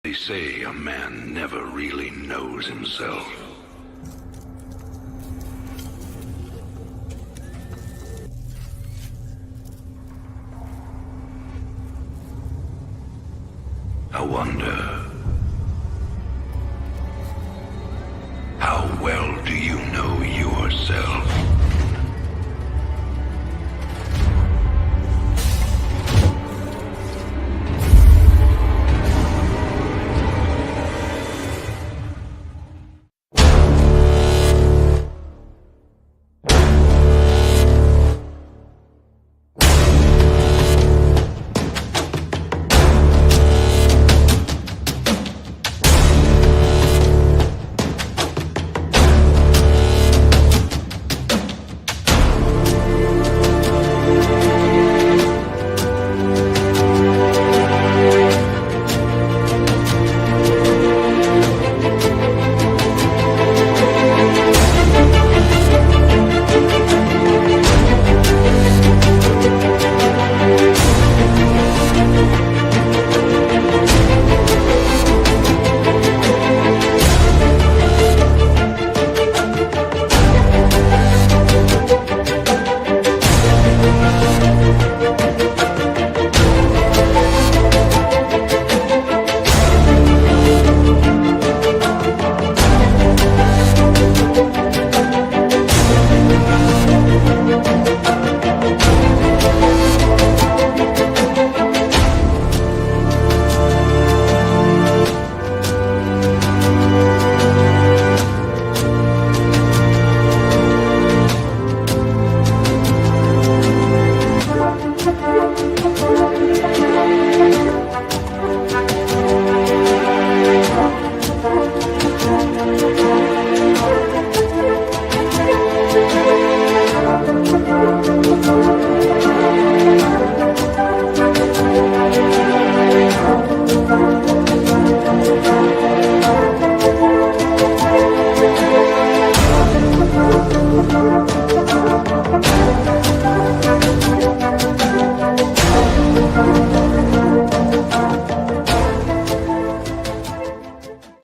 They say a man never really knows himself. I wonder, how well do you know yourself?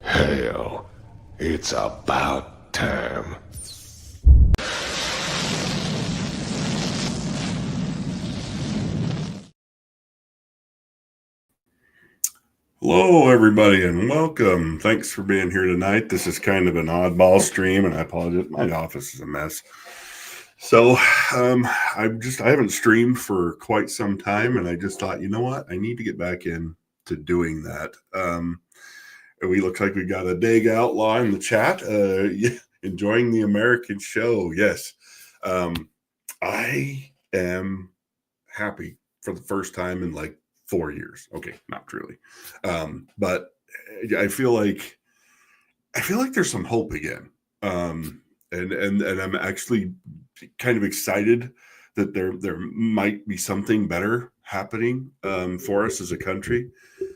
Hell, it's about time. Hello, everybody, and welcome. Thanks for being here tonight. This is kind of an oddball stream, and I apologize. My office is a mess. So I haven't streamed for quite some time, and I just thought, you know what? I need to get back in to doing that. We look like we got a Dag Outlaw in the chat. Enjoying the American show. Yes. I am happy for the first time in like 4 years. Okay, not truly. But I feel like there's some hope again. And I'm actually kind of excited that there might be something better happening for us as a country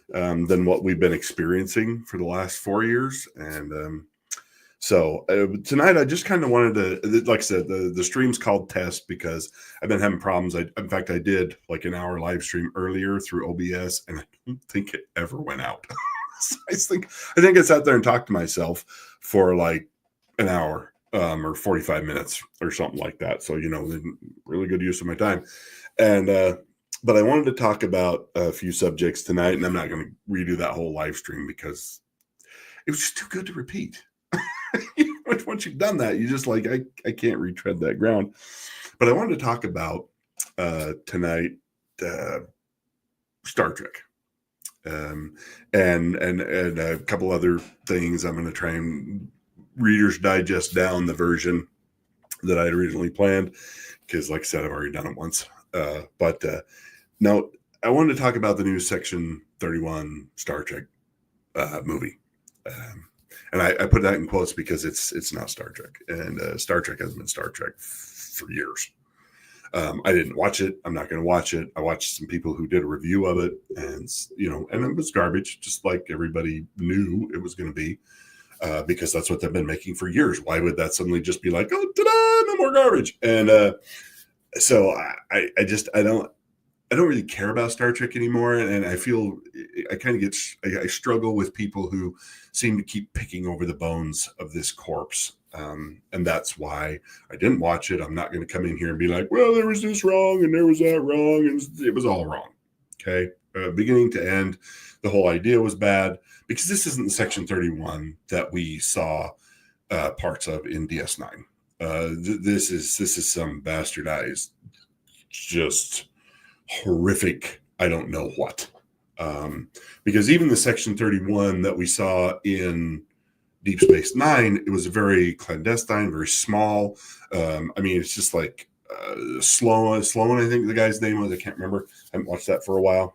than what we've been experiencing for the last 4 years. And so tonight I just kind of wanted to, like I said, the stream's called Test because I've been having problems. In fact, I did like an hour live stream earlier through OBS, and I don't think it ever went out. So I think I sat there and talked to myself for like an hour or 45 minutes or something like that. So, really good use of my time. And but I wanted to talk about a few subjects tonight, and I'm not going to redo that whole live stream because it was just too good to repeat. Once you've done that, you just like, I can't retread that ground. But I wanted to talk about tonight Star Trek and a couple other things. I'm going to try and Reader's Digest down the version that I had originally planned because, like I said, I've already done it once. But now I wanted to talk about the new Section 31 Star Trek movie. And I put that in quotes because it's not Star Trek, and Star Trek hasn't been Star Trek for years. I didn't watch it. I'm not going to watch it. I watched some people who did a review of it, and it was garbage, just like everybody knew it was going to be, because that's what they've been making for years. Why would that suddenly just be like, oh, ta-da, no more garbage? And so I don't really care about Star Trek anymore, and I I kind of get, I struggle with people who seem to keep picking over the bones of this corpse. And that's why I didn't watch it. I'm not going to come in here and be like, well, there was this wrong and there was that wrong. And it was all wrong. Okay. Beginning to end, the whole idea was bad, because this isn't the Section 31 that we saw parts of in DS9. This is some bastardized, just horrific, I don't know what. Because even the Section 31 that we saw in Deep Space Nine, it was very clandestine, very small. I mean, it's just like Sloan, I think the guy's name was. I can't remember. I haven't watched that for a while.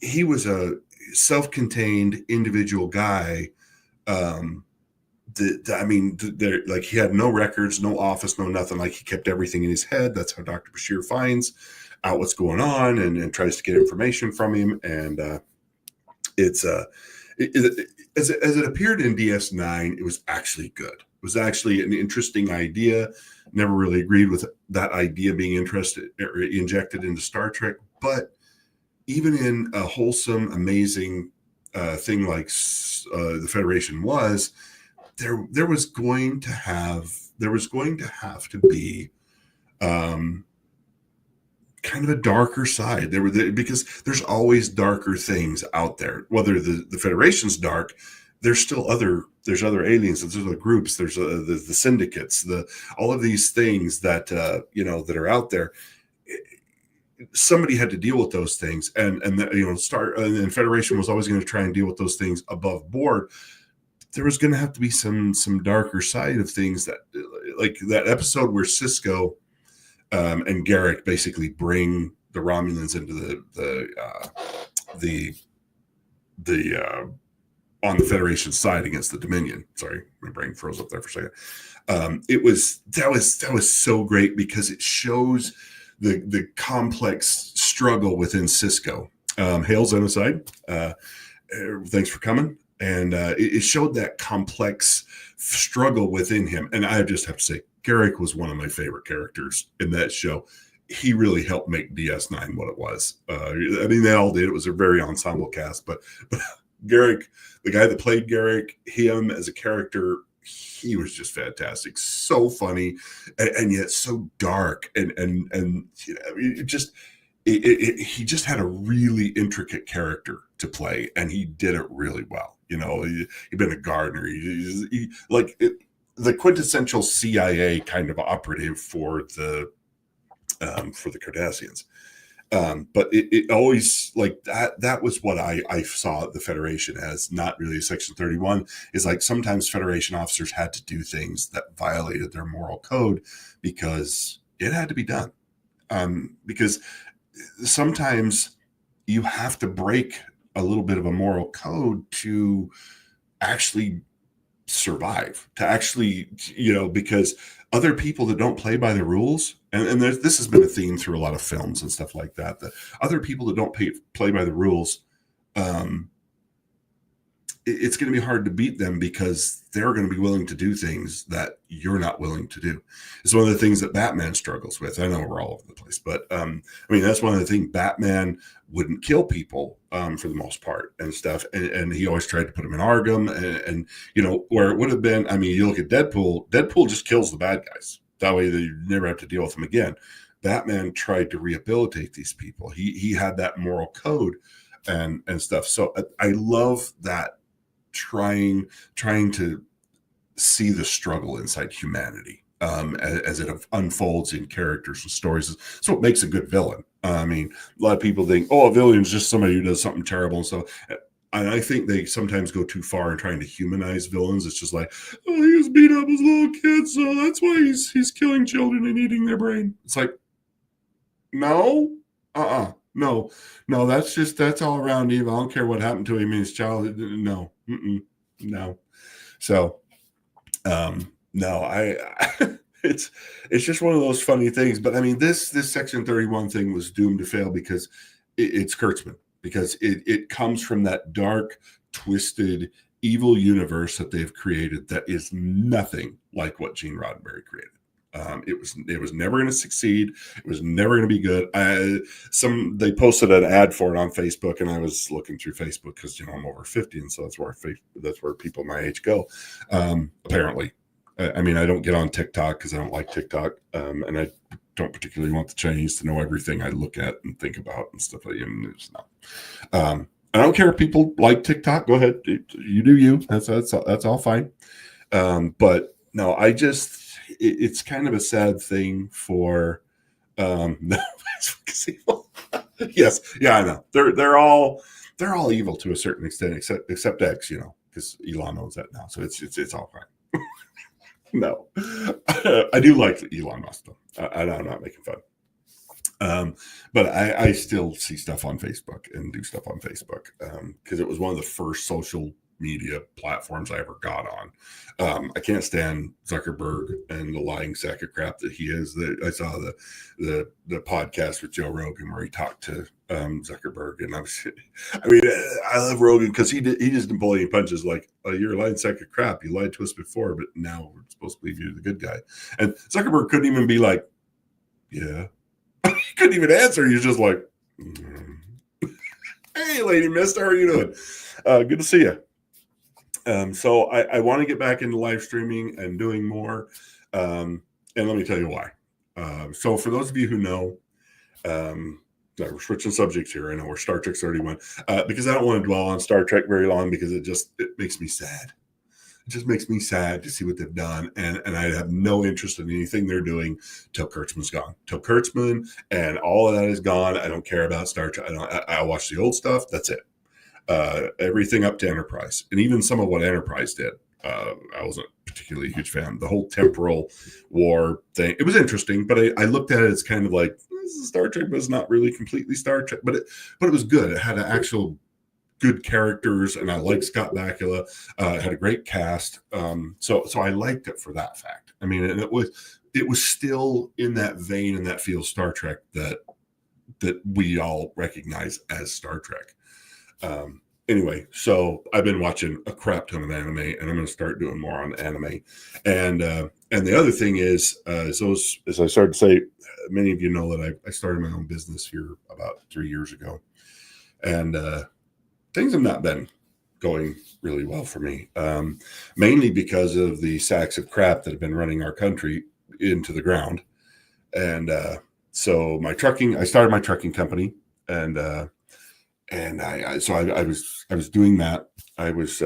He was a self-contained individual guy. Like he had no records, no office, no nothing. Like he kept everything in his head. That's how Dr. Bashir finds out what's going on and tries to get information from him. And as it appeared in DS9, it was actually good. It was actually an interesting idea. Never really agreed with that idea being injected into Star Trek, but even in a wholesome, amazing thing like the Federation was, there was going to have to be kind of a darker side. Because there's always darker things out there. Whether the Federation's dark, there's other aliens, there's other groups, there's the syndicates, all of these things that that are out there. Somebody had to deal with those things, and Federation was always going to try and deal with those things above board. There was going to have to be some darker side of things, that like that episode where Sisko and Garrick basically bring the Romulans into the on the Federation side against the Dominion. Sorry, my brain froze up there for a second. That was so great, because it shows the complex struggle within Sisko. Hail Xenocide. Thanks for coming. And it showed that complex struggle within him. And I just have to say, Garrick was one of my favorite characters in that show. He really helped make DS9 what it was. I mean, they all did. It was a very ensemble cast, but Garrick, the guy that played Garrick, him as a character, he was just fantastic. So funny, and yet so dark, and he just had a really intricate character to play, and he did it really well. He'd been a gardener. He the quintessential CIA kind of operative for the Cardassians. But it always, like, that was what I saw the Federation as, not really a Section 31. Is like sometimes Federation officers had to do things that violated their moral code because it had to be done. Because sometimes you have to break a little bit of a moral code to actually survive, to actually, because other people that don't play by the rules, and this has been a theme through a lot of films and stuff like that other people that don't play by the rules, it's going to be hard to beat them, because they're going to be willing to do things that you're not willing to do. It's one of the things that Batman struggles with. I know we're all over the place, but that's one of the things. Batman wouldn't kill people for the most part and stuff, and he always tried to put them in Arkham, and where it would have been. I mean, you look at Deadpool just kills the bad guys. That way you never have to deal with them again. Batman tried to rehabilitate these people. He had that moral code and stuff. So I love that, trying to see the struggle inside humanity as it unfolds in characters and stories. It's what makes a good villain. I mean, a lot of people think, a villain is just somebody who does something terrible. So I think they sometimes go too far in trying to humanize villains. It's just like, he was beat up as a little kid, so that's why he's killing children and eating their brain. It's like, no, no, that's all around evil. I don't care what happened to him in his childhood. No, no. So, no, it's just one of those funny things. But I mean, this Section 31 thing was doomed to fail because it's Kurtzman, because it comes from that dark, twisted, evil universe that they've created that is nothing like what Gene Roddenberry created. It was never going to succeed. It was never going to be good. They posted an ad for it on Facebook, and I was looking through Facebook because I'm over 50, and so that's where people my age go. Apparently, I mean, I don't get on TikTok because I don't like TikTok, and I don't particularly want the Chinese to know everything I look at and think about and stuff like that. It's not. I don't care if people like TikTok. Go ahead, you do you. That's all fine. But no, it's kind of a sad thing for yes, yeah, I know. They're all evil to a certain extent, except X, because Elon owns that now, so it's all fine. No, I do like Elon Musk though. I'm not making fun. But I still see stuff on Facebook and do stuff on Facebook because it was one of the first social media platforms I ever got on. I can't stand Zuckerberg and the lying sack of crap that he is. I saw the podcast with Joe Rogan where he talked to Zuckerberg, and I love Rogan because he just didn't pull any punches. Like, oh, you're a lying sack of crap. You lied to us before, but now we're supposed to believe you're the good guy. And Zuckerberg couldn't even be like, yeah. He couldn't even answer. He's just like, hey, lady miss, how are you doing? Good to see you. So I want to get back into live streaming and doing more. And let me tell you why. So for those of you who know, we're switching subjects here. I know we're Star Trek 31 because I don't want to dwell on Star Trek very long because it makes me sad. It just makes me sad to see what they've done. And I have no interest in anything they're doing till Kurtzman's gone. Till Kurtzman and all of that is gone. I don't care about Star Trek. I watch the old stuff. That's it. Everything up to Enterprise. And even some of what Enterprise did. I wasn't particularly a huge fan. The whole temporal war thing. It was interesting, but I looked at it as kind of like, Star Trek was not really completely Star Trek, but it was good. It had an actual good characters, and I liked Scott Bakula. Had a great cast, so I liked it for that fact. I mean, and it was still in that vein and that feel Star Trek that we all recognize as Star Trek. Anyway, so I've been watching a crap ton of anime, and I'm going to start doing more on anime. And the other thing is, as I started to say, many of you know that I started my own business here about 3 years ago, and things have not been going really well for me, mainly because of the sacks of crap that have been running our country into the ground. And so I started my trucking company, and I was doing that. I was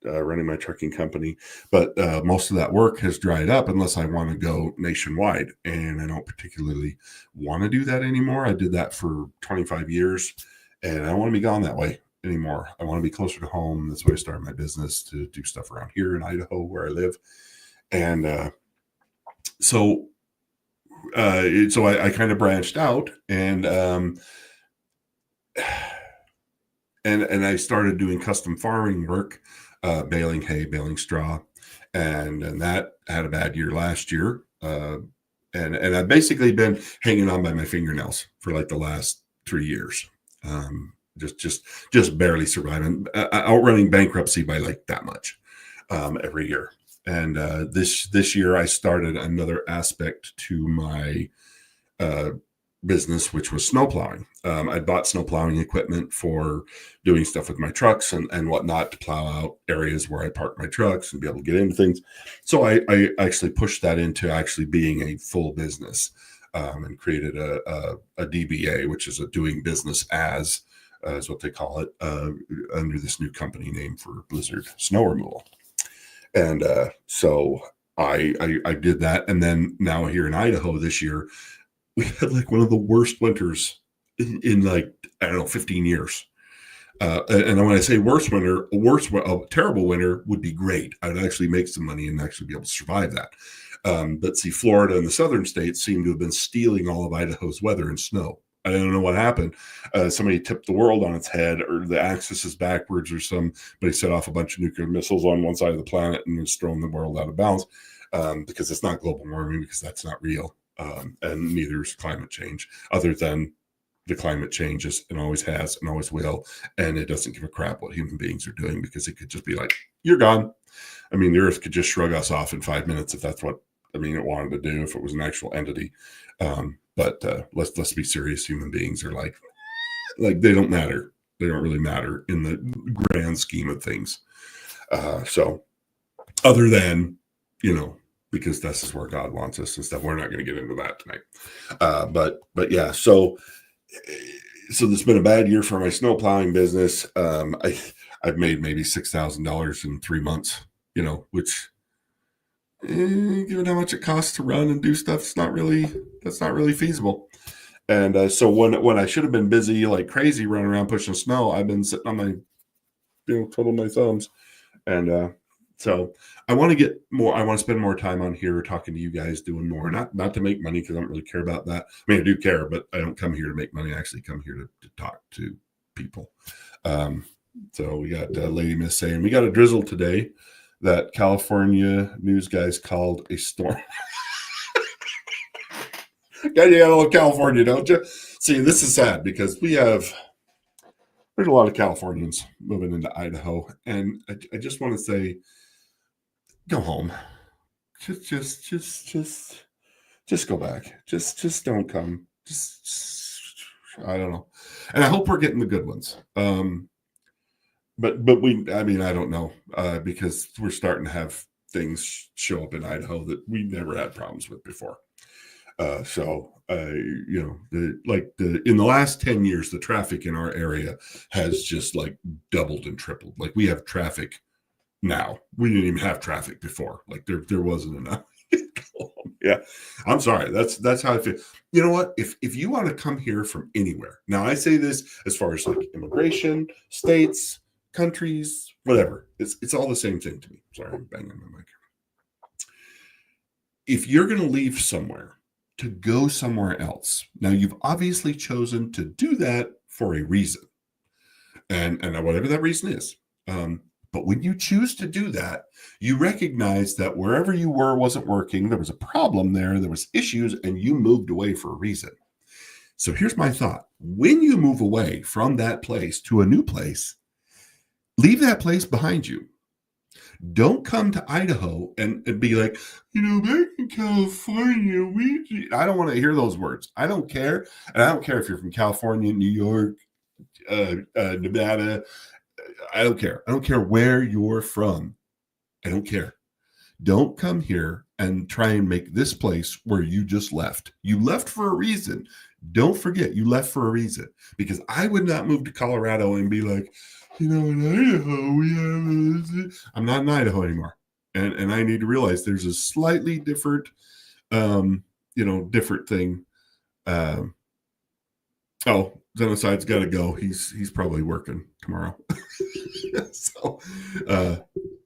running my trucking company, but most of that work has dried up unless I want to go nationwide, and I don't particularly want to do that anymore. I did that for 25 years, and I don't want to be gone that way anymore. I want to be closer to home. That's why I started my business, to do stuff around here in Idaho where I live. And so I kind of branched out, and I started doing custom farming work, baling hay, baling straw, and that had a bad year last year. And I've basically been hanging on by my fingernails for like the last 3 years. Just barely surviving, outrunning bankruptcy by like that much every year. And this year I started another aspect to my business, which was snow plowing. I bought snow plowing equipment for doing stuff with my trucks and whatnot to plow out areas where I park my trucks and be able to get into things. So I actually pushed that into actually being a full business, and created a DBA, which is a doing business as is what they call it, under this new company name for Blizzard Snow Removal. And so I did that. And then now here in Idaho this year, we had like one of the worst winters in like, I don't know, 15 years. And when I say worst winter, a terrible winter would be great. I'd actually make some money and actually be able to survive that. But see, Florida and the southern states seem to have been stealing all of Idaho's weather and snow. I don't know what happened. Somebody tipped the world on its head, or the axis is backwards, or somebody set off a bunch of nuclear missiles on one side of the planet and it's thrown the world out of bounds, because it's not global warming, because that's not real. And neither is climate change, other than the climate changes and always has and always will. And it doesn't give a crap what human beings are doing, because it could just be like, you're gone. I mean, the earth could just shrug us off in 5 minutes if that's what I mean, it wanted to do if it was an actual entity. But let's be serious. Human beings are like they don't matter. They don't really matter in the grand scheme of things. So other than, because this is where God wants us and stuff, we're not going to get into that tonight. But yeah, so there's been a bad year for my snow plowing business. I've made maybe $6,000 in 3 months, which given how much it costs to run and do stuff, that's not really feasible. And so when I should have been busy like crazy running around pushing snow, I've been sitting on my, twiddling my thumbs. And so I want to spend more time on here talking to you guys, doing more, not to make money, because I don't really care about that. I mean, I do care, but I don't come here to make money. I actually come here to talk to people. So we got Lady Miss saying, we got a drizzle today that California news guys called a storm. God, you gotta love California, don't you? See, this is sad because there's a lot of Californians moving into Idaho, and I just want to say, go home. Just go back. Just don't come. Just I don't know, and I hope we're getting the good ones. But I don't know, because we're starting to have things show up in Idaho that we never had problems with before. In the last 10 years, the traffic in our area has just like doubled and tripled. Like, we have traffic now. We didn't even have traffic before. Like, there wasn't enough. Yeah, I'm sorry. That's how I feel. You know what? If you want to come here from anywhere, now I say this as far as like immigration, states, countries, whatever. It's all the same thing to me. Sorry, I'm banging my mic. If you're going to leave somewhere to go somewhere else, now you've obviously chosen to do that for a reason, and whatever that reason is. But when you choose to do that, you recognize that wherever you were wasn't working. There was a problem there. There was issues, and you moved away for a reason. So here's my thought. When you move away from that place to a new place, leave that place behind you. Don't come to Idaho and be like, back in California, I don't want to hear those words. I don't care. And I don't care if you're from California, New York, Nevada. I don't care. I don't care where you're from. I don't care. Don't come here and try and make this place where you just left. You left for a reason. Don't forget you left for a reason, because I would not move to Colorado and be like, in Idaho, I'm not in Idaho anymore. And I need to realize there's a slightly different, different thing. Genocide's got to go. He's probably working tomorrow. So,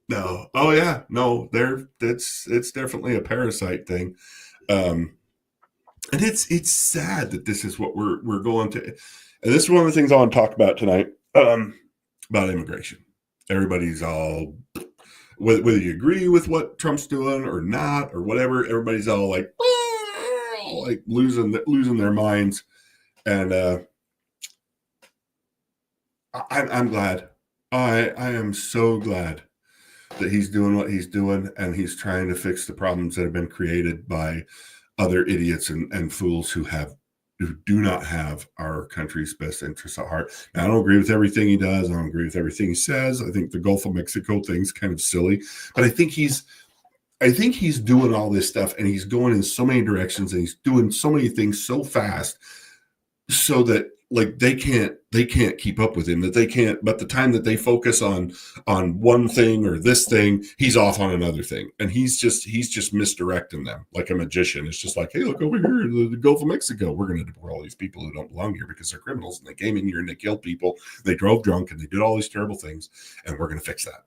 no. Oh yeah, no. It's definitely a parasite thing. And it's sad that this is what we're going to. And this is one of the things I want to talk about tonight. About immigration. Everybody's all, whether you agree with what Trump's doing or not or whatever, everybody's all like losing their minds. And I'm glad. I am so glad that he's doing what he's doing, and he's trying to fix the problems that have been created by other idiots and fools who do not have our country's best interests at heart. Now, I don't agree with everything he does. I don't agree with everything he says. I think the Gulf of Mexico thing's kind of silly, but I think he's doing all this stuff, and he's going in so many directions, and he's doing so many things so fast, so that like they can't keep up with him, that they can't, but the time that they focus on one thing or this thing, he's off on another thing. And he's just misdirecting them like a magician. It's just like, hey, look over here, the Gulf of Mexico. We're going to deport all these people who don't belong here because they're criminals, and they came in here and they killed people. They drove drunk and they did all these terrible things. And we're going to fix that.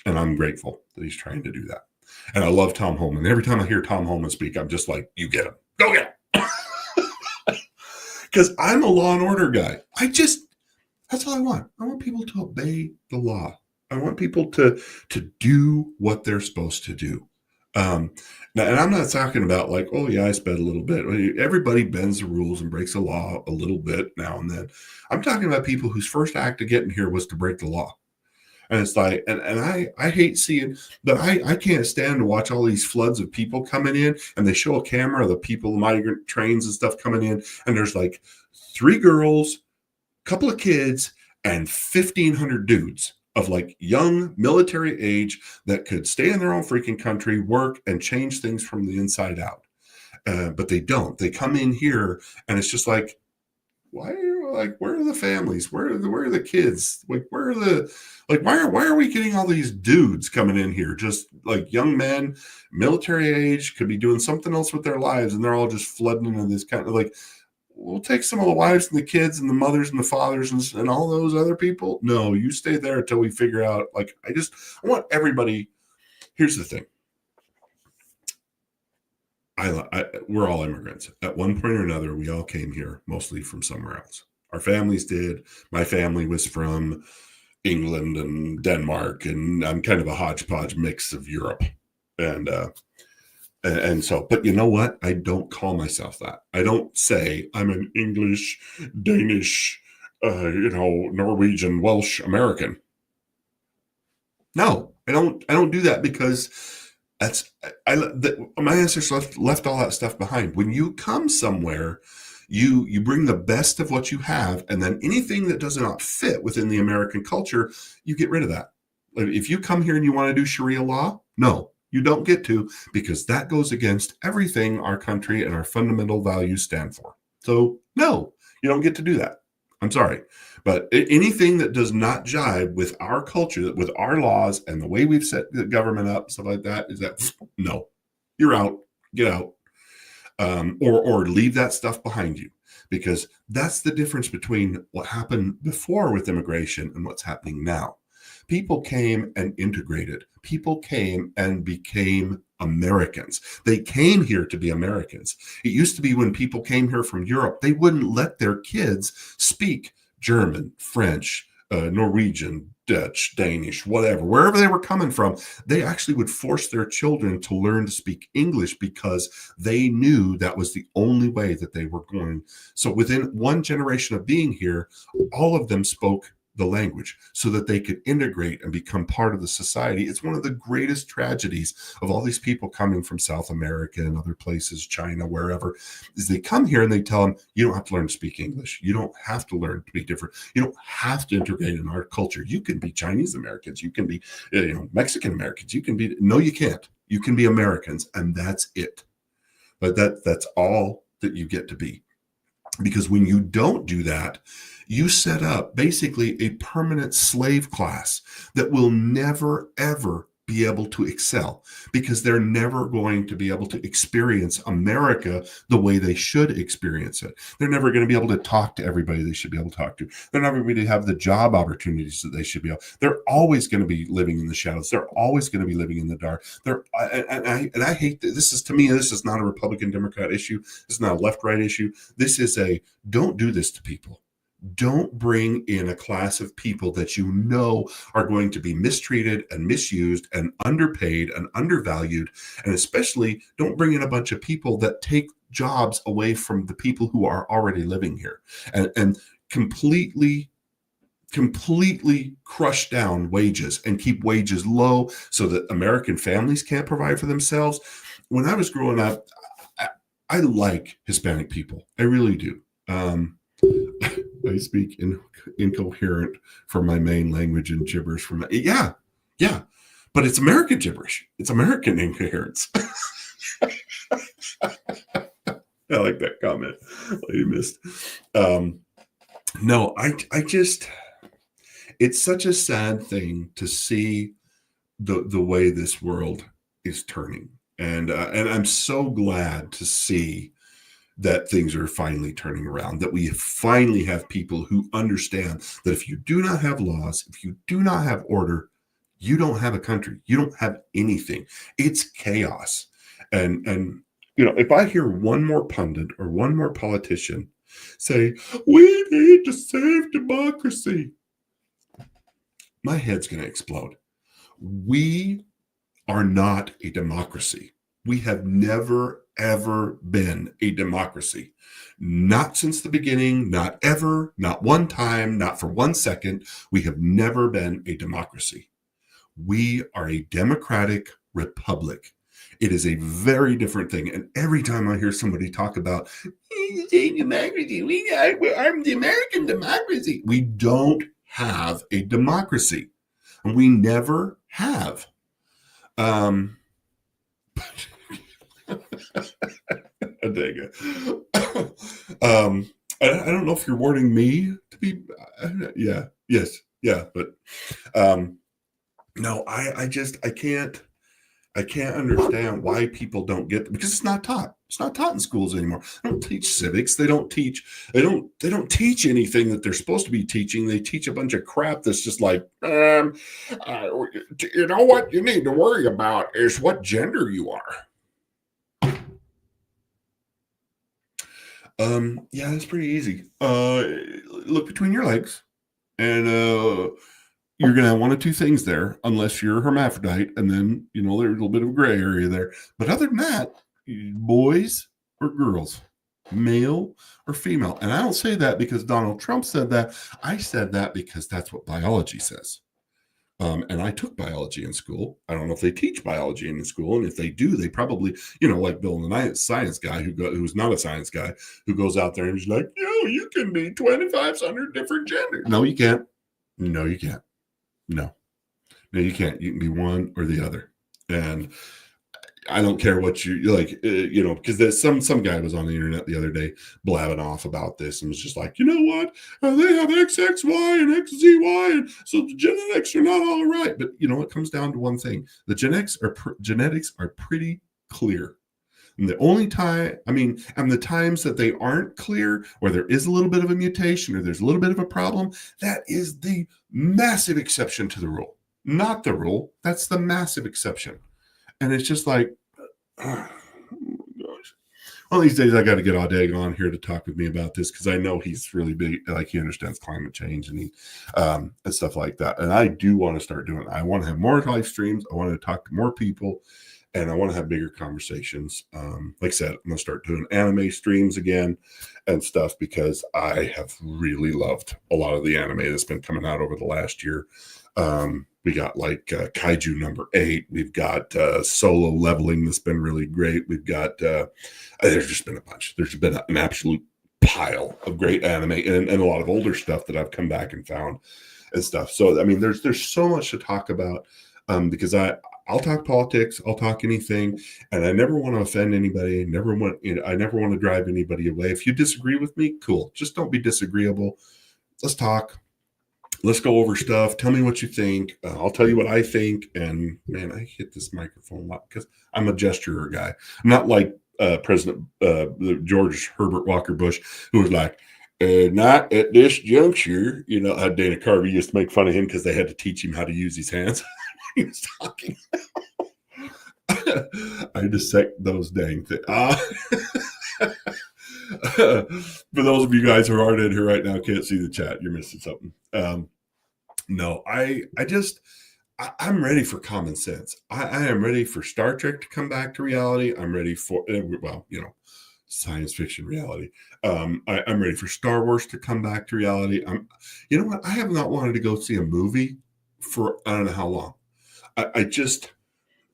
And I'm grateful that he's trying to do that. And I love Tom Homan. Every time I hear Tom Homan speak, I'm just like, you get him. Go get him. Because I'm a law and order guy. That's all I want. I want people to obey the law. I want people to do what they're supposed to do. Now, and I'm not talking about like, oh yeah, I sped a little bit. Everybody bends the rules and breaks the law a little bit now and then. I'm talking about people whose first act of getting here was to break the law. And it's like, and I hate seeing, but I can't stand to watch all these floods of people coming in, and they show a camera of the people, migrant trains and stuff coming in, and there's like 3 girls, couple of kids, and 1,500 dudes of like young military age that could stay in their own freaking country, work, and change things from the inside out. But they don't. They come in here, and it's just like, why are like, where are the families? Where are the kids? Like, where are the, like, why are we getting all these dudes coming in here? Just like young men, military age, could be doing something else with their lives, and they're all just flooding into this kind of like, we'll take some of the wives and the kids and the mothers and the fathers and all those other people. No, you stay there until we figure out. Like, I want everybody. Here's the thing. We're all immigrants. At one point or another, we all came here, mostly from somewhere else. Our families did. My family was from England and Denmark, and I'm kind of a hodgepodge mix of Europe. And so, but you know what? I don't call myself that. I don't say I'm an English, Danish, Norwegian, Welsh American. No, I don't do that, because my ancestors left all that stuff behind. When you come somewhere, you bring the best of what you have, and then anything that does not fit within the American culture, you get rid of that. If you come here and you want to do Sharia law, no, you don't get to, because that goes against everything our country and our fundamental values stand for. So no, you don't get to do that. I'm sorry. But anything that does not jive with our culture, with our laws and the way we've set the government up, stuff like that, is that, no, you're out, get out, or leave that stuff behind you, because that's the difference between what happened before with immigration and what's happening now. People came and integrated. People came and became Americans. They came here to be Americans. It used to be when people came here from Europe, they wouldn't let their kids speak German, French, Norwegian, Dutch, Danish, whatever, wherever they were coming from. They actually would force their children to learn to speak English, because they knew that was the only way that they were going. So within one generation of being here, all of them spoke the language so that they could integrate and become part of the society. It's one of the greatest tragedies of all these people coming from South America and other places, China, wherever, is they come here and they tell them, you don't have to learn to speak English. You don't have to learn to be different. You don't have to integrate in our culture. You can be Chinese Americans. You can be Mexican Americans. You can be, no, you can't. You can be Americans, and that's it. But that's all that you get to be. Because when you don't do that, you set up basically a permanent slave class that will never, ever be able to excel, because they're never going to be able to experience America the way they should experience it. They're never going to be able to talk to everybody they should be able to talk to. They're never going to have the job opportunities that they should be able. They're always going to be living in the shadows. They're always going to be living in the dark. I hate that. This is, to me, this is not a Republican Democrat issue. This is not a left right issue. This is a, don't do this to people. Don't bring in a class of people that you know are going to be mistreated and misused and underpaid and undervalued. And especially don't bring in a bunch of people that take jobs away from the people who are already living here, and completely crush down wages and keep wages low so that American families can't provide for themselves. When I was growing up, I like Hispanic people. I really do. I speak incoherent for my main language and gibberish from yeah, but it's American gibberish. It's American incoherence. I like that comment, Lady Mist. No, I just, it's such a sad thing to see the way this world is turning, and I'm so glad to see that things are finally turning around, that we finally have people who understand that if you do not have laws, if you do not have order, you don't have a country. You don't have anything. It's chaos. And if I hear one more pundit or one more politician say, we need to save democracy, my head's going to explode. We are not a democracy. We have never, ever been a democracy. Not since the beginning, not ever, not one time, not for 1 second. We have never been a democracy. We are a democratic republic. It is a very different thing. And every time I hear somebody talk about democracy, I'm the American democracy. We don't have a democracy. And we never have. Dang it. I don't know if you're warning me to be, but no, I can't understand why people don't get, because it's not taught. It's not taught in schools anymore. They don't teach civics. They don't teach anything that they're supposed to be teaching. They teach a bunch of crap that's just like, you know what you need to worry about is what gender you are. Yeah, that's pretty easy. Look between your legs, and you're gonna have one of two things there, unless you're a hermaphrodite, and then there's a little bit of a gray area there. But other than that, boys or girls, male or female. And I don't say that because Donald Trump said that. I said that because that's what biology says. And I took biology in school. I don't know if they teach biology in school, and if they do, they probably, like Bill, the science guy who's not a science guy, who goes out there and he's like, you can be 2,500 different genders. No, you can't. No, you can't. No, you can't. You can be one or the other. And I don't care what you like, because there's some guy was on the internet the other day blabbing off about this and was just like, you know what? They have XXY and XZY, and so the genetics are not all right. But it comes down to one thing: the genetics are pretty clear. And the only time, and the times that they aren't clear, where there is a little bit of a mutation or there's a little bit of a problem, that is the massive exception to the rule, not the rule. That's the massive exception. And it's just like, oh my gosh. One of these days, I got to get Audag on here to talk with me about this, because I know he's really big. Like, he understands climate change and and stuff like that. And I do want to start doing it. I want to have more live streams. I want to talk to more people, and I want to have bigger conversations. Like I said, I'm going to start doing anime streams again and stuff, because I have really loved a lot of the anime that's been coming out over the last year. We got like Kaiju number 8. We've got Solo Leveling that's been really great. We've got there's just been a bunch. There's been an absolute pile of great anime and a lot of older stuff that I've come back and found and stuff. So there's so much to talk about, because I'll talk politics, I'll talk anything, and I never want to offend anybody. I never want to drive anybody away. If you disagree with me, cool. Just don't be disagreeable. Let's talk. Let's go over stuff. Tell me what you think. I'll tell you what I think. And man, I hit this microphone a lot because I'm a gesturer guy. I'm not like President George Herbert Walker Bush, who was like, not at this juncture. How Dana Carvey used to make fun of him because they had to teach him how to use his hands. He was talking. I dissect those dang things. For those of you guys who aren't in here right now, can't see the chat, you're missing something. No, I'm ready for common sense. I am ready for Star Trek to come back to reality. I'm ready for, science fiction reality. I'm ready for Star Wars to come back to reality. You know what? I have not wanted to go see a movie for I don't know how long. I just,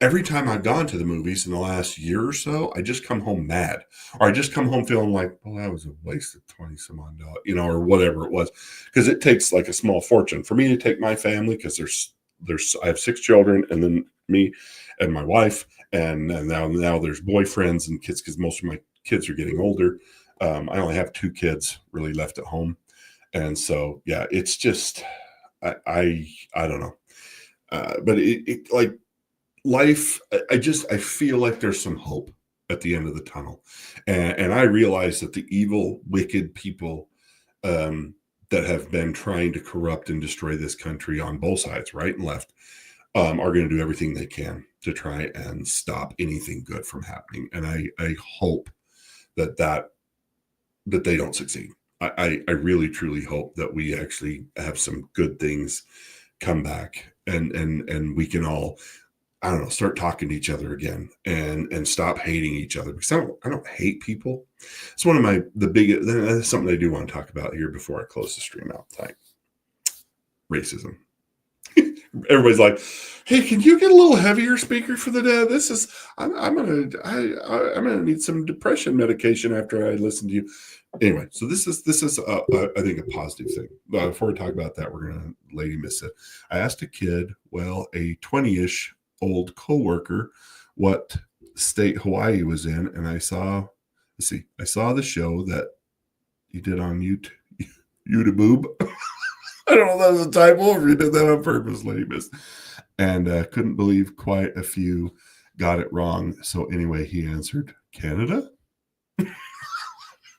every time I've gone to the movies in the last year or so, I just come home mad, or I just come home feeling like, well, that was a waste of 20 some odd dollars, or whatever it was, because it takes like a small fortune for me to take my family, because I have 6 children, and then me and my wife, and now there's boyfriends and kids, because most of my kids are getting older. I only have 2 kids really left at home, and so yeah, it's just I don't know, but it like. Life, I feel like there's some hope at the end of the tunnel, and I realize that the evil, wicked people that have been trying to corrupt and destroy this country on both sides, right and left, are going to do everything they can to try and stop anything good from happening. And I hope that they don't succeed. I really truly hope that we actually have some good things come back, and we can all I don't know, start talking to each other again and stop hating each other, because I don't hate people. It's one of the biggest. That's something I do want to talk about here before I close the stream out tonight. Racism. Everybody's like, "Hey, can you get a little heavier speaker for the day? This is I'm gonna need some depression medication after I listen to you." Anyway, so this is I think a positive thing. Before we talk about that, we're gonna lady miss it. I asked a kid, well, a 20-ish old coworker, what state Hawaii was in, and I saw the show that you did on YouTube. YouTube. I don't know if that was a typo or if you did that on purpose, lady miss. And couldn't believe quite a few got it wrong. So anyway, he answered, Canada?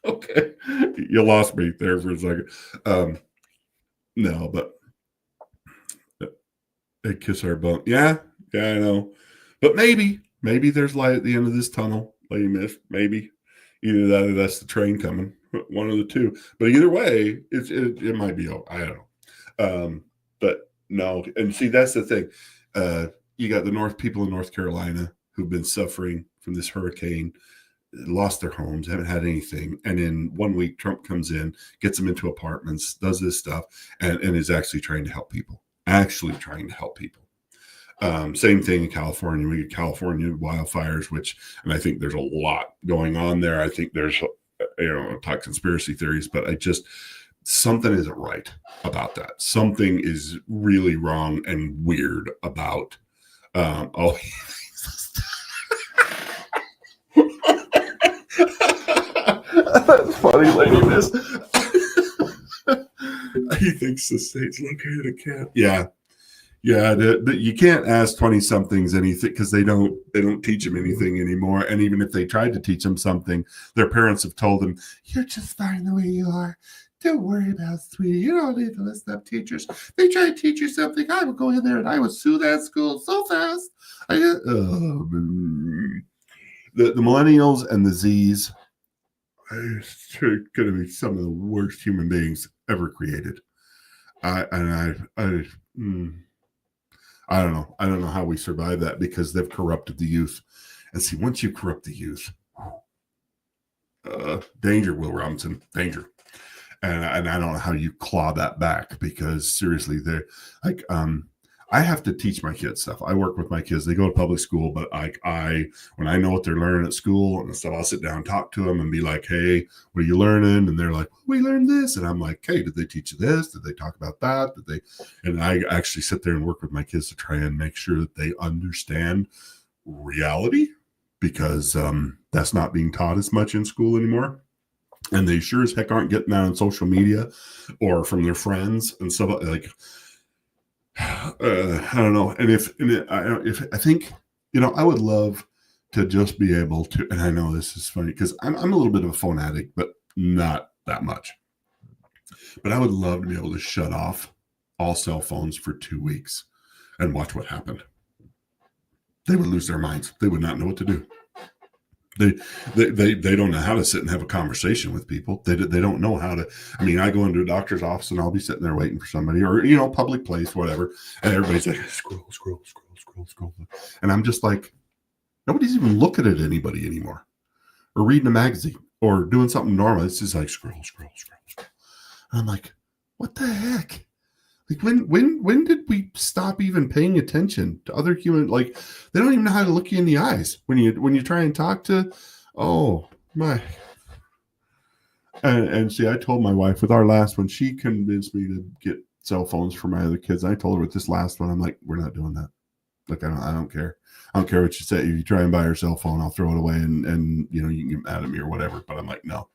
Okay. You lost me there for a second. No, but they kiss our bum. Yeah, I know. But maybe there's light at the end of this tunnel, lady miss. Maybe. Either that or that's the train coming. One of the two. But either way, it might be, I don't know. But no, and see, that's the thing. You got the people in North Carolina who've been suffering from this hurricane, lost their homes, haven't had anything. And in 1 week, Trump comes in, gets them into apartments, does this stuff, and is actually trying to help people. Same thing in California. We get California wildfires, and I think there's a lot going on there. I think there's, talk conspiracy theories, but something isn't right about that. Something is really wrong and weird about, that's funny, lady miss. He thinks the state's located at camp. Yeah. You can't ask 20-somethings anything, because they don't teach them anything anymore. And even if they tried to teach them something, their parents have told them, "You're just fine the way you are. Don't worry about it, sweetie. You don't need to listen to teachers. They try to teach you something, I would go in there and I would sue that school so fast." The millennials and the Zs are going to be some of the worst human beings ever created. I don't know. I don't know how we survive that, because they've corrupted the youth. And see, once you corrupt the youth, danger, Will Robinson, danger. And I don't know how you claw that back, because seriously, they're like, I have to teach my kids stuff. I work with my kids. They go to public school, but when I know what they're learning at school and stuff, I'll sit down and talk to them and be like, "Hey, what are you learning?" And they're like, "We learned this." And I'm like, "Hey, did they teach you this? Did they talk about that? Did they?" And I actually sit there and work with my kids to try and make sure that they understand reality, because that's not being taught as much in school anymore. And they sure as heck aren't getting that on social media or from their friends and stuff like. I don't know. And if I think, I would love to just be able to, and I know this is funny because I'm a little bit of a phone addict, but not that much. But I would love to be able to shut off all cell phones for 2 weeks and watch what happened. They would lose their minds. They would not know what to do. They don't know how to sit and have a conversation with people. They don't know how to. I mean, I go into a doctor's office and I'll be sitting there waiting for somebody, or public place, whatever, and everybody's like, scroll, and I'm just like, nobody's even looking at anybody anymore, or reading a magazine, or doing something normal. It's just like scroll. And I'm like, what the heck? Like when did we stop even paying attention to other human? Like, they don't even know how to look you in the eyes when you try and talk to. Oh my! And see, I told my wife with our last one, she convinced me to get cell phones for my other kids. I told her with this last one, I'm like, we're not doing that. Like, I don't care. I don't care what you say. If you try and buy her cell phone, I'll throw it away and you can get mad at me or whatever. But I'm like, no.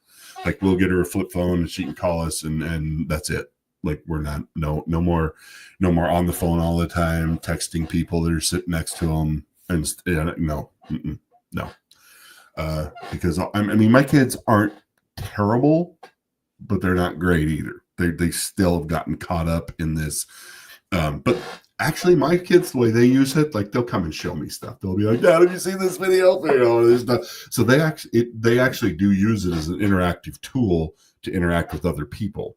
Like, we'll get her a flip phone and she can call us and that's it. Like, we're not, no more on the phone all the time, texting people that are sitting next to them. And no. Because I mean, my kids aren't terrible, but they're not great either. They still have gotten caught up in this. But actually, my kids, the way they use it, like, they'll come and show me stuff. They'll be like, "Dad, have you seen this video?" This stuff. So they actually do use it as an interactive tool to interact with other people.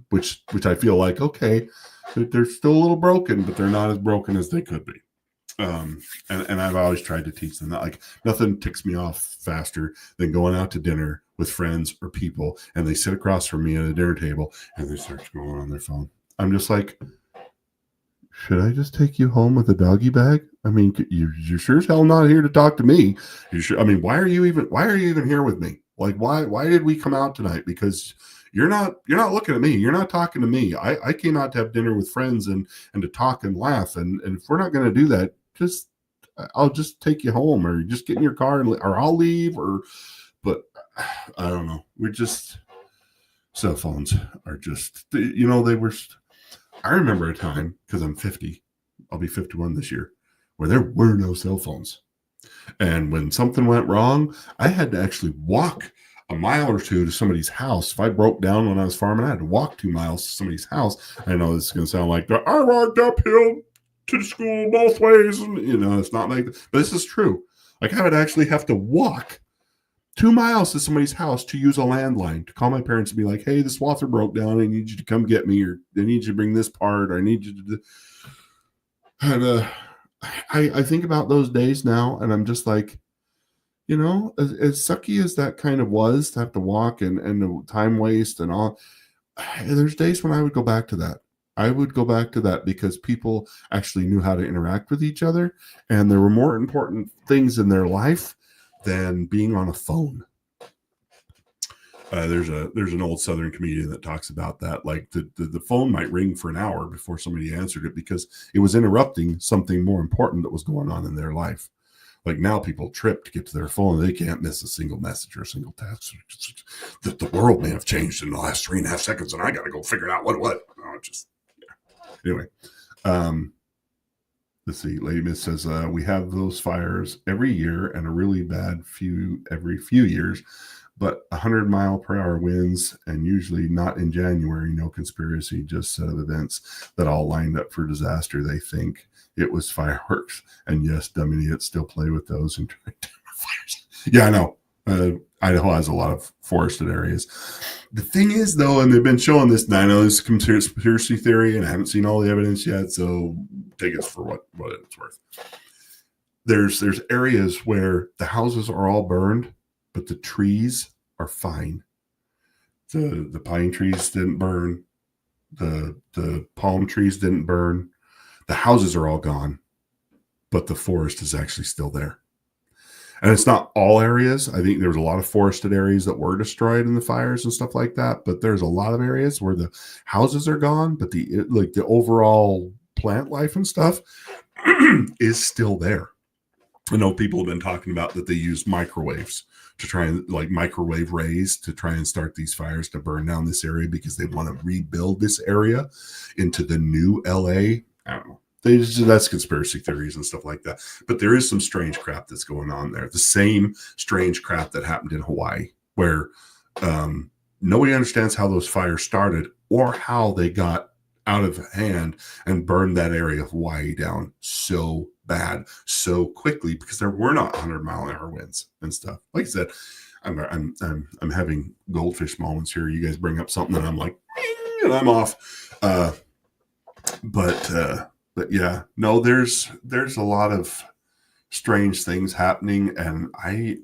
Which I feel like, okay, they're still a little broken, but they're not as broken as they could be. And I've always tried to teach them that, like, nothing ticks me off faster than going out to dinner with friends or people, and they sit across from me at a dinner table and they start going on their phone. I'm just like, should I just take you home with a doggy bag? I mean, you're sure as hell not here to talk to me. You sure? I mean, why are you even here with me? Like, why did we come out tonight? Because you're not looking at me. You're not talking to me. I came out to have dinner with friends and to talk and laugh. And if we're not going to do that, I'll just take you home, or just get in your car or I'll leave. But I don't know. Cell phones are just, they were. I remember a time, because I'm 50, I'll be 51 this year, where there were no cell phones. And when something went wrong, I had to actually walk a mile or two to somebody's house. If I broke down when I was farming, I had to walk 2 miles to somebody's house. I know this is going to sound like, I walked uphill to school both ways. And, it's not like that. But this is true. Like, I would actually have to walk 2 miles to somebody's house to use a landline to call my parents and be like, hey, this water broke down. I need you to come get me, or I need you to bring this part, or I need you to do. And I think about those days now, and I'm just like, as sucky as that kind of was, to have to walk and the time waste and all, there's days when I would go back to that. I would go back to that because people actually knew how to interact with each other, and there were more important things in their life than being on a phone. There's an old Southern comedian that talks about that. Like, the phone might ring for an hour before somebody answered it because it was interrupting something more important that was going on in their life. Like, now people trip to get to their phone. They can't miss a single message or a single text. That the world may have changed in the last 3.5 seconds, and I got to go figure out what. Anyway. Let's see. Lady Miss says, we have those fires every year, and a really bad every few years, but 100-mile-per-hour winds, and usually not in January. No conspiracy, just set of events that all lined up for disaster. They think it was fireworks, and yes, dumb idiots still play with those and try to fires. Yeah, I know. Idaho has a lot of forested areas. The thing is, though, and they've been showing this, and I know this is conspiracy theory, and I haven't seen all the evidence yet, so take it for what it's worth. There's areas where the houses are all burned, but the trees are fine. The pine trees didn't burn. The palm trees didn't burn. The houses are all gone, but the forest is actually still there. And it's not all areas. I think there's a lot of forested areas that were destroyed in the fires and stuff like that. But there's a lot of areas where the houses are gone, but the overall plant life and stuff is still there. I know people have been talking about that they use microwaves to try and microwave rays to try and start these fires to burn down this area because they want to rebuild this area into the new LA. I don't know. That's conspiracy theories and stuff like that. But there is some strange crap that's going on there. The same strange crap that happened in Hawaii, where nobody understands how those fires started or how they got out of hand and burned that area of Hawaii down so bad, so quickly, because there were not 100-mile-an-hour winds and stuff. Like I said, I'm having goldfish moments here. You guys bring up something and I'm like, and I'm off. But yeah, no, there's a lot of strange things happening, and I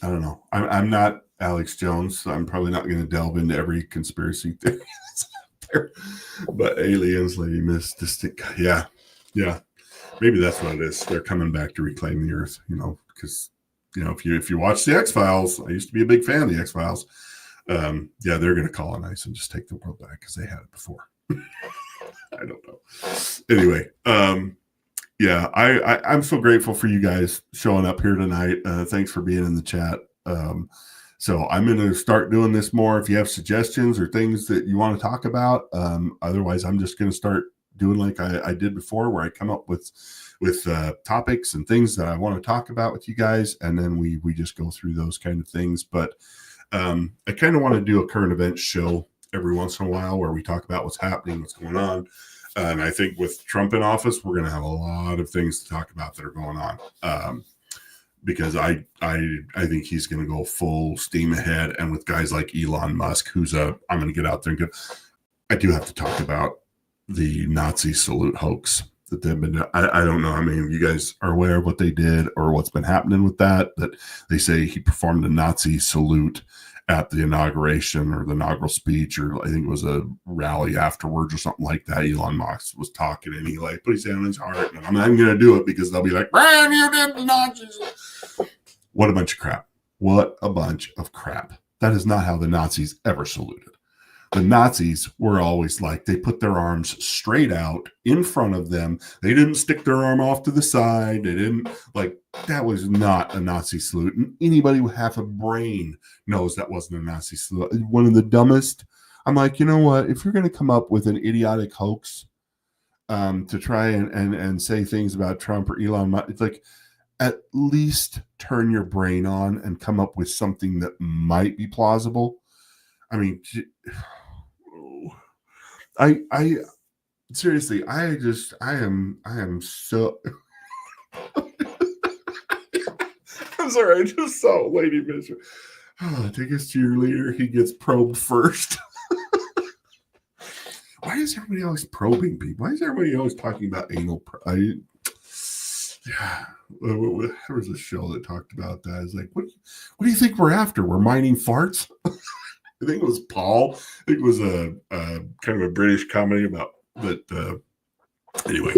don't know. I'm not Alex Jones, so I'm probably not going to delve into every conspiracy theory that's out there. But aliens, Lady Miss, distinct, yeah, maybe that's what it is. They're coming back to reclaim the Earth, because if you watch the X-Files, I used to be a big fan of the X-Files. Yeah, they're going to colonize and just take the world back because they had it before. I don't know. Anyway, yeah, I'm so grateful for you guys showing up here tonight. Thanks for being in the chat. So I'm going to start doing this more. If you have suggestions or things that you want to talk about, otherwise I'm just going to start doing like I did before, where I come up with topics and things that I want to talk about with you guys, and then we just go through those kind of things. But I kind of want to do a current events show every once in a while where we talk about what's happening, what's going on. And I think with Trump in office, we're going to have a lot of things to talk about that are going on. Because I think he's going to go full steam ahead. And with guys like Elon Musk, I'm going to get out there and I do have to talk about the Nazi salute hoax. that they've been. I don't know how many of you guys are aware of what they did or what's been happening with that. That they say he performed a Nazi salute at the inauguration or the inaugural speech, or I think it was a rally afterwards or something like that. Elon Musk was talking and he like put his hand on his heart, and I'm going to do it because they'll be like, "Man, you did the Nazis." What a bunch of crap. What a bunch of crap. That is not how the Nazis ever saluted. The Nazis were always like, they put their arms straight out in front of them. They didn't stick their arm off to the side. They didn't, like, that was not a Nazi salute. And anybody with half a brain knows that wasn't a Nazi salute. One of the dumbest. I'm like, you know what? If you're going to come up with an idiotic hoax to try and say things about Trump or Elon Musk, it's like, at least turn your brain on and come up with something that might be plausible. I mean, I seriously, I am so. I'm sorry, I just saw Lady Mister. Take us to your leader. He gets probed first. Why is everybody always probing people? Why is everybody always talking about anal? Yeah, there was a show that talked about that. It's like, what do you think we're after? We're mining farts. I think it was Paul. I think it was a kind of a British comedy about that. Anyway,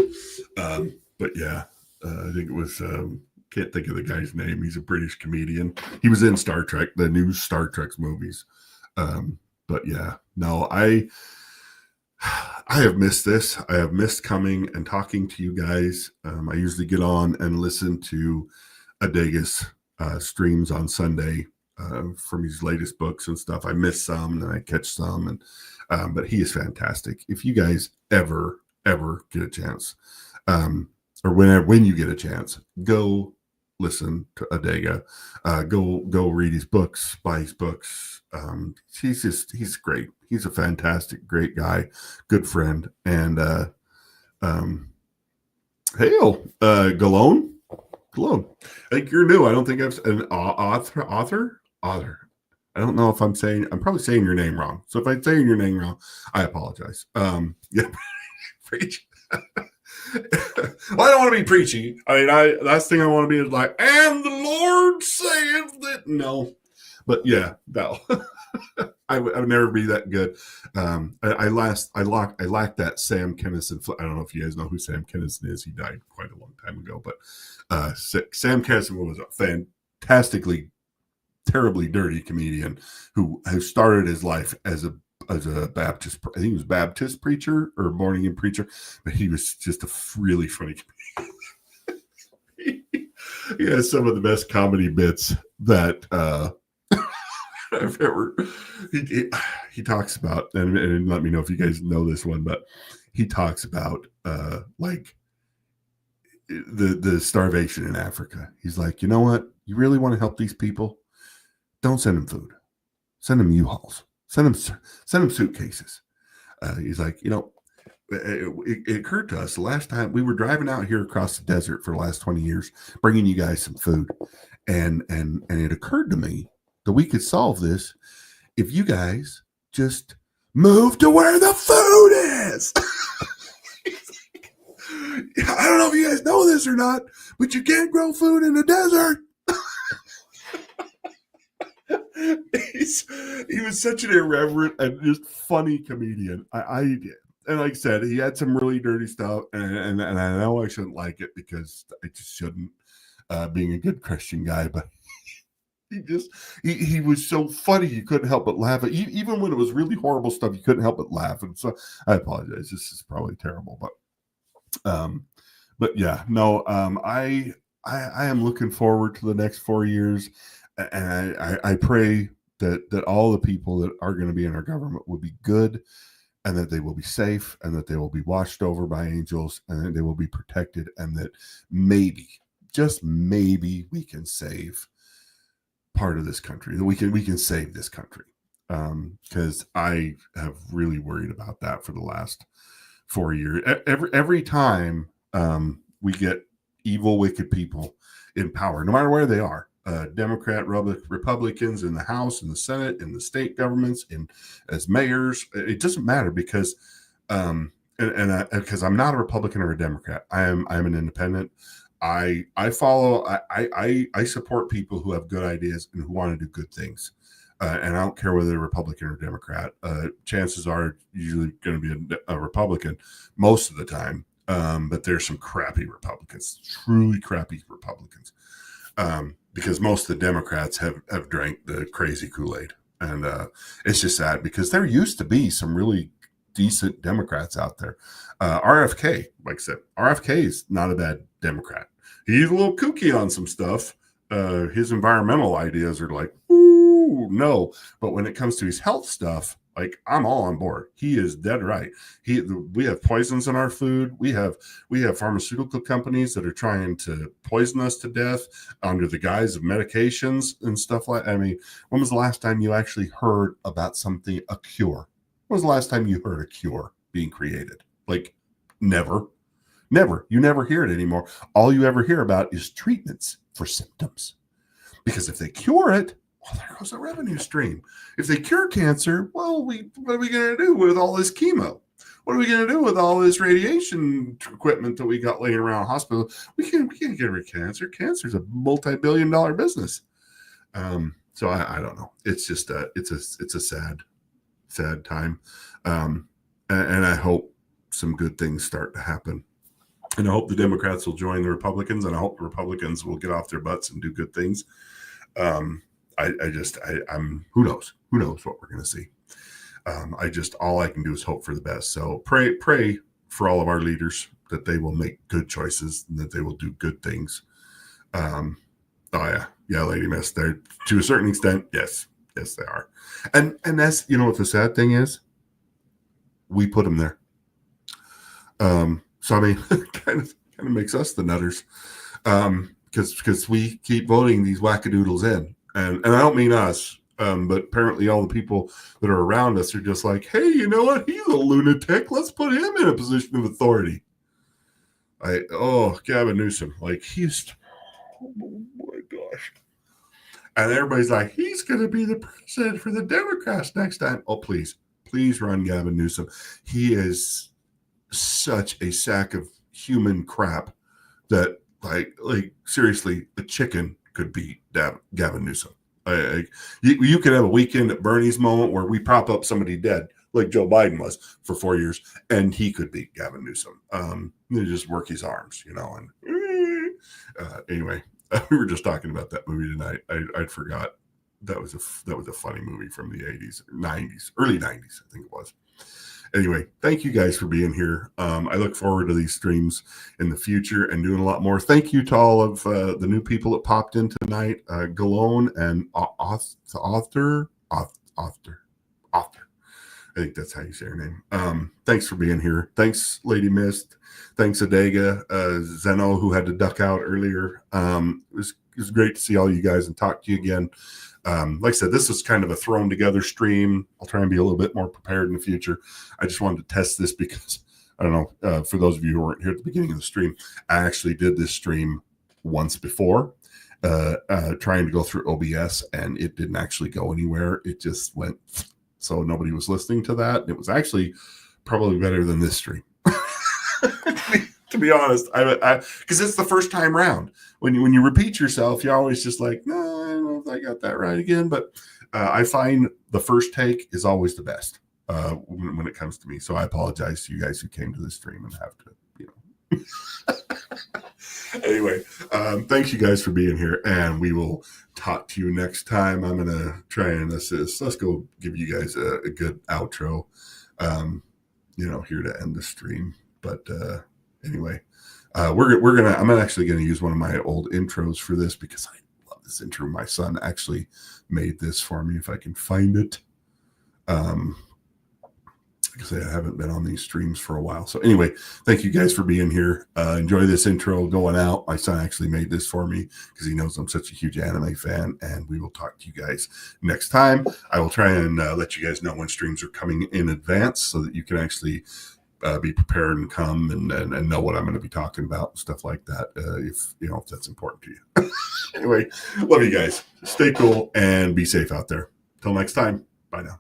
but yeah, I think it was. Can't think of the guy's name. He's a British comedian. He was in Star Trek, the new Star Trek movies. But yeah, no, I have missed this. I have missed coming and talking to you guys. I usually get on and listen to Adega's streams on Sunday. From his latest books and stuff. I miss some and I catch some, and but he is fantastic. If you guys ever get a chance, or when you get a chance, go listen to Adega. Go read his books, buy his books. He's great. He's a fantastic, great guy, good friend, and hail, Galone. I think you're new. I don't think I've an author. I don't know if I'm probably saying your name wrong. So if I'm saying your name wrong, I apologize. Yeah, preach. Well, I don't want to be preachy. I mean, last thing I want to be is like, and the Lord saith that. No, but yeah, no. I would never be that good. I lacked that Sam Kinison. I don't know if you guys know who Sam Kinison is. He died quite a long time ago, but Sam Kinison was a fantastically, terribly dirty comedian who started his life as a Baptist. I think he was Baptist preacher or born again preacher, but he was just a really funny comedian. He has some of the best comedy bits that I've ever. He talks about, and let me know if you guys know this one, but he talks about like the starvation in Africa. He's like, you know what? You really want to help these people? Don't send them food. Send them U-Hauls. Send them suitcases. He's like, you know, it occurred to us the last time we were driving out here across the desert for the last 20 years, bringing you guys some food, and it occurred to me that we could solve this if you guys just move to where the food is. I don't know if you guys know this or not, but you can't grow food in the desert. He was such an irreverent and just funny comedian. And like I said, he had some really dirty stuff, and I know I shouldn't like it because I just shouldn't, being a good Christian guy, but he was so funny you couldn't help but laugh. Even when it was really horrible stuff, you couldn't help but laugh. And so I apologize. This is probably terrible, but yeah, no, I am looking forward to the next 4 years. And I pray that all the people that are going to be in our government will be good, and that they will be safe, and that they will be watched over by angels, and that they will be protected, and that maybe, just maybe, we can save part of this country. That we can save this country, because I have really worried about that for the last 4 years. Every time we get evil, wicked people in power, no matter where they are. Democrat, Republicans in the House, in the Senate, in the state governments, as mayors. It doesn't matter because, and and because I'm not a Republican or a Democrat, I'm an independent. I follow. I support people who have good ideas and who want to do good things. And I don't care whether they're Republican or Democrat. Chances are usually going to be a Republican most of the time. But there's some crappy Republicans, truly crappy Republicans, because most of the Democrats have drank the crazy Kool-Aid. And it's just sad because there used to be some really decent Democrats out there. RFK, like I said, RFK is not a bad Democrat. He's a little kooky on some stuff. His environmental ideas are like, ooh, no. But when it comes to his health stuff, like I'm all on board. He is dead right. We have poisons in our food. We have pharmaceutical companies that are trying to poison us to death under the guise of medications and stuff like. I mean, when was the last time you actually heard about something, a cure? When was the last time you heard a cure being created? Like, never. You never hear it anymore. All you ever hear about is treatments for symptoms. Because if they cure it, well, there goes a revenue stream. If they cure cancer, well, what are we going to do with all this chemo? What are we going to do with all this radiation equipment that we got laying around hospital? We can't get rid of cancer. Cancer is a multi-billion-dollar business. So I don't know. It's just it's a sad time. And I hope some good things start to happen. And I hope the Democrats will join the Republicans, and I hope the Republicans will get off their butts and do good things. I'm who knows what we're going to see. All I can do is hope for the best. So pray for all of our leaders that they will make good choices and that they will do good things. Lady Miss, they're to a certain extent. Yes, they are. And that's, what the sad thing is, we put them there. So I mean, kind of makes us the nutters, because we keep voting these wackadoodles in, and I don't mean us, but apparently all the people that are around us are just like, hey, you know what? He's a lunatic. Let's put him in a position of authority. Gavin Newsom, like oh my gosh, and everybody's like, he's going to be the president for the Democrats next time. Oh, please run Gavin Newsom. He is such a sack of human crap that like seriously, a chicken could beat Gavin Newsom. You could have a weekend at Bernie's moment where we prop up somebody dead like Joe Biden was for 4 years, and he could beat Gavin Newsom. Just work his arms, and anyway, we were just talking about that movie tonight. I forgot that was a funny movie from the 80s, 90s, early 90s, I think it was. Anyway, thank you guys for being here. I look forward to these streams in the future and doing a lot more. Thank you to all of the new people that popped in tonight. Galone and Author. I think that's how you say her name. Thanks for being here. Thanks, Lady Mist. Thanks, Adega. Zeno, who had to duck out earlier. It was great to see all you guys and talk to you again. Like I said, this is kind of a thrown together stream. I'll try and be a little bit more prepared in the future. I just wanted to test this because, I don't know, for those of you who weren't here at the beginning of the stream, I actually did this stream once before, trying to go through OBS, and it didn't actually go anywhere. It just went, so nobody was listening to that. It was actually probably better than this stream. To be honest, because it's the first time round. When you repeat yourself, you're always just like, no, I don't know if I got that right again. But I find the first take is always the best when it comes to me. So I apologize to you guys who came to the stream and have to, Anyway, thanks you guys for being here, and we will talk to you next time. I'm gonna try and assist. Let's go give you guys a good outro, here to end the stream. But anyway, I'm actually gonna use one of my old intros for this because I love this intro. My son actually made this for me if I can find it. Like I say, I haven't been on these streams for a while. So anyway, thank you guys for being here. Enjoy this intro going out. My son actually made this for me because he knows I'm such a huge anime fan, and we will talk to you guys next time. I will try and let you guys know when streams are coming in advance so that you can actually be prepared and come and know what I'm going to be talking about and stuff like that, if that's important to you. Anyway, love you guys. Stay cool and be safe out there. Till next time. Bye now.